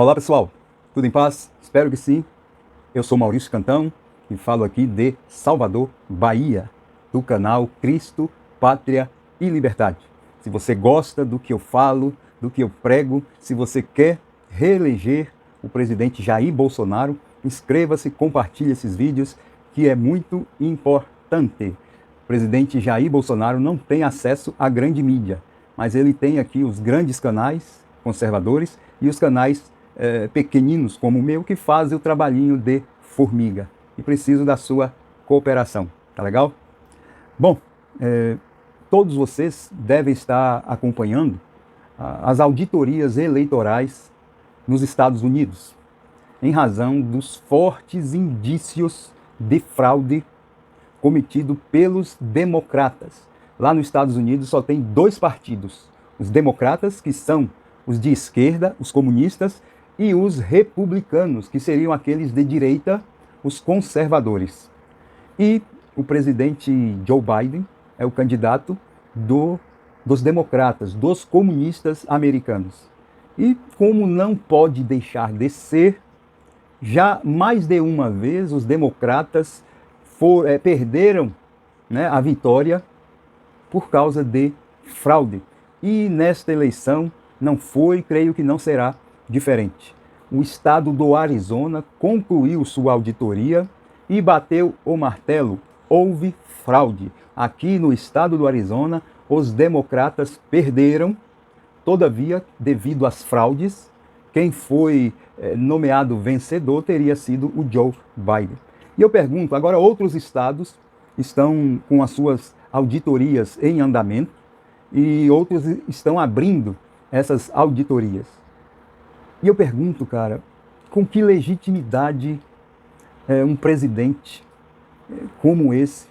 Olá pessoal, tudo em paz? Espero que sim. Eu sou Maurício Cantão e falo aqui de Salvador, Bahia, do canal Cristo, Pátria e Liberdade. Se você gosta do que eu falo, do que eu prego, se você quer reeleger o presidente Jair Bolsonaro, inscreva-se, compartilhe esses vídeos, que é muito importante. O presidente Jair Bolsonaro não tem acesso à grande mídia, mas ele tem aqui os grandes canais conservadores e os canais pequeninos como o meu, que fazem o trabalhinho de formiga. E preciso da sua cooperação, tá legal? Bom, todos vocês devem estar acompanhando as auditorias eleitorais nos Estados Unidos, em razão dos fortes indícios de fraude cometido pelos democratas. Lá nos Estados Unidos só tem dois partidos, os democratas, que são os de esquerda, os comunistas, e os republicanos, que seriam aqueles de direita, os conservadores. E o presidente Joe Biden é o candidato dos democratas, dos comunistas americanos. E como não pode deixar de ser, já mais de uma vez os democratas perderam, né, a vitória por causa de fraude. E nesta eleição não foi, creio que não será diferente. O estado do Arizona concluiu sua auditoria e bateu o martelo. Houve fraude. Aqui no estado do Arizona, os democratas perderam. Todavia, devido às fraudes, quem foi nomeado vencedor teria sido o Joe Biden. E eu pergunto, agora outros estados estão com as suas auditorias em andamento e outros estão abrindo essas auditorias. E eu pergunto, cara, com que legitimidade um presidente como esse,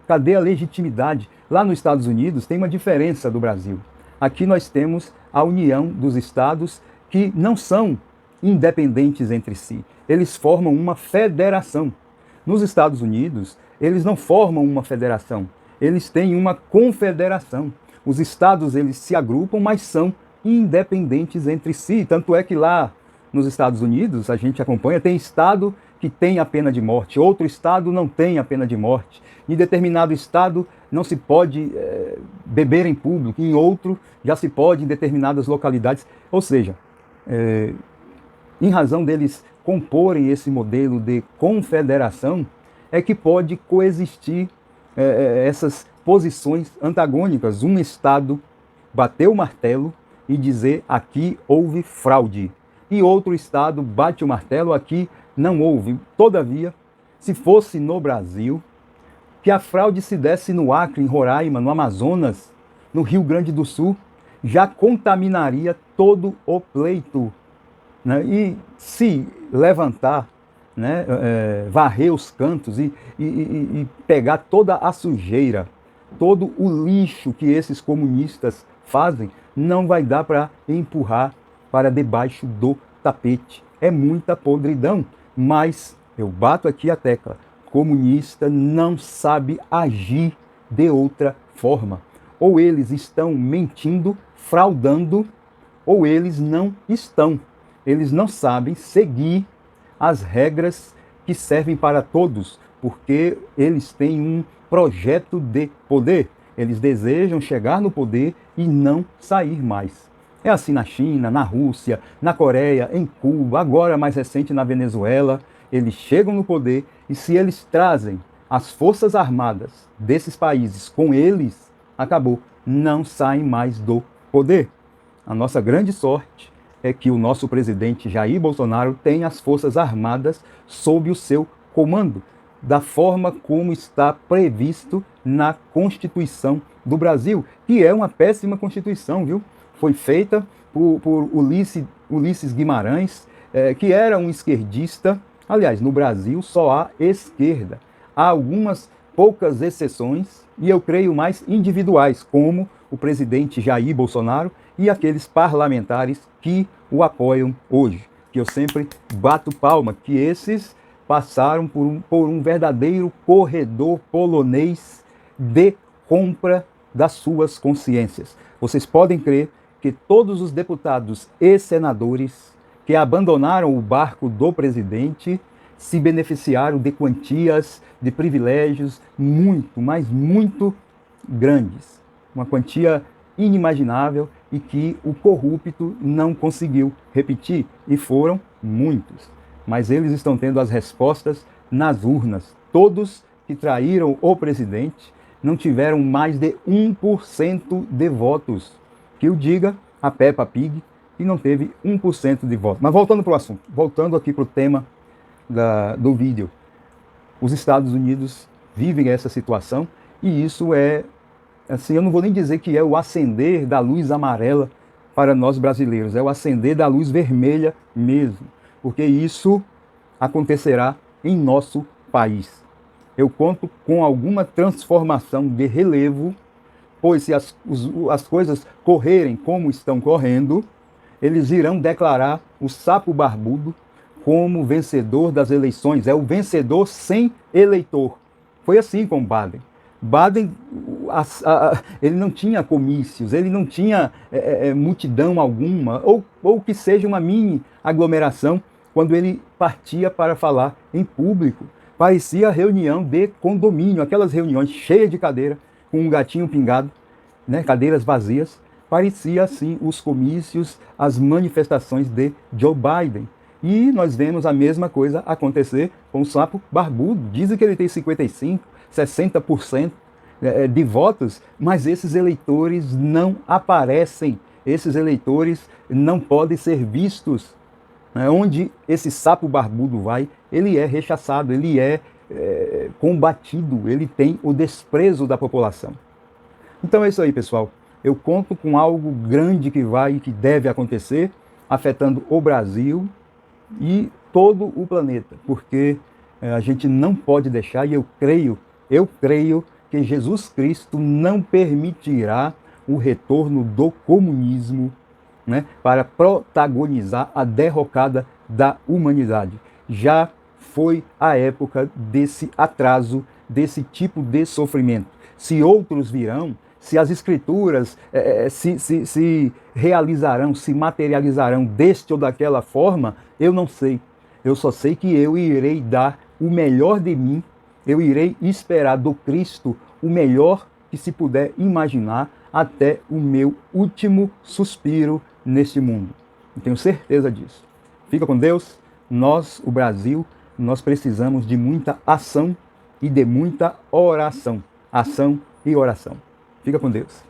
cadê a legitimidade? Lá nos Estados Unidos tem uma diferença do Brasil. Aqui nós temos a união dos estados que não são independentes entre si. Eles formam uma federação. Nos Estados Unidos, eles não formam uma federação. Eles têm uma confederação. Os estados, eles se agrupam, mas são independentes entre si. Tanto é que lá nos Estados Unidos, a gente acompanha, tem estado que tem a pena de morte, outro estado não tem a pena de morte. Em determinado estado não se pode beber em público, em outro já se pode em determinadas localidades. Ou seja, em razão deles comporem esse modelo de confederação, é que pode coexistir essas posições antagônicas. Um estado bater o martelo e dizer aqui houve fraude, e outro estado bate o martelo, aqui não houve. Todavia, se fosse no Brasil, que a fraude se desse no Acre, em Roraima, no Amazonas, no Rio Grande do Sul, já contaminaria todo o pleito, né? E se levantar, né, varrer os cantos e pegar toda a sujeira, todo o lixo que esses comunistas fazem, não vai dar para empurrar para debaixo do tapete. É muita podridão, mas eu bato aqui a tecla: comunista não sabe agir de outra forma. Ou eles estão mentindo, fraudando, ou eles não estão. Eles não sabem seguir as regras que servem para todos, porque eles têm um projeto de poder. Eles desejam chegar no poder e não sair mais. É assim na China, na Rússia, na Coreia, em Cuba, agora mais recente na Venezuela. Eles chegam no poder e se eles trazem as forças armadas desses países com eles, acabou, não saem mais do poder. A nossa grande sorte é que o nosso presidente Jair Bolsonaro tem as forças armadas sob o seu comando, da forma como está previsto na Constituição do Brasil, que é uma péssima Constituição, viu? Foi feita por Ulisses Guimarães, que era um esquerdista. Aliás, no Brasil só há esquerda. Há algumas poucas exceções, e eu creio mais individuais, como o presidente Jair Bolsonaro e aqueles parlamentares que o apoiam hoje, que eu sempre bato palma, que esses passaram por um verdadeiro corredor polonês de compra das suas consciências. Vocês podem crer que todos os deputados e senadores que abandonaram o barco do presidente, se beneficiaram de quantias, de privilégios muito, mas muito grandes. Uma quantia inimaginável e que o corrupto não conseguiu repetir, e foram muitos. Mas eles estão tendo as respostas nas urnas. Todos que traíram o presidente não tiveram mais de 1% de votos. Que o diga a Peppa Pig, que não teve 1% de votos. Mas voltando para o assunto, voltando aqui para o tema do vídeo. Os Estados Unidos vivem essa situação e isso é, assim, eu não vou nem dizer que é o acender da luz amarela para nós brasileiros, é o acender da luz vermelha mesmo, porque isso acontecerá em nosso país. Eu conto com alguma transformação de relevo, pois se as coisas correrem como estão correndo, eles irão declarar o sapo barbudo como vencedor das eleições. É o vencedor sem eleitor. Foi assim com Biden. Biden, ele não tinha comícios, ele não tinha multidão alguma, ou que seja uma mini aglomeração, quando ele partia para falar em público. Parecia reunião de condomínio, aquelas reuniões cheias de cadeira, com um gatinho pingado, né, cadeiras vazias. Parecia assim os comícios, as manifestações de Joe Biden. E nós vemos a mesma coisa acontecer com o sapo barbudo. Dizem que ele tem 55%, 60% de votos, mas esses eleitores não aparecem. Esses eleitores não podem ser vistos. Onde esse sapo barbudo vai, ele é rechaçado, ele é combatido, ele tem o desprezo da população. Então é isso aí, pessoal. Eu conto com algo grande que vai e que deve acontecer, afetando o Brasil e todo o planeta, porque a gente não pode deixar, e eu creio que Jesus Cristo não permitirá o retorno do comunismo, né, para protagonizar a derrocada da humanidade. Já foi a época desse atraso, desse tipo de sofrimento. Se outros virão, se as escrituras se realizarão, se materializarão deste ou daquela forma, eu não sei. Eu só sei que eu irei dar o melhor de mim, eu irei esperar do Cristo o melhor que se puder imaginar até o meu último suspiro neste mundo. Eu tenho certeza disso. Fica com Deus. Nós, o Brasil, nós precisamos de muita ação e de muita oração. Ação e oração. Fica com Deus.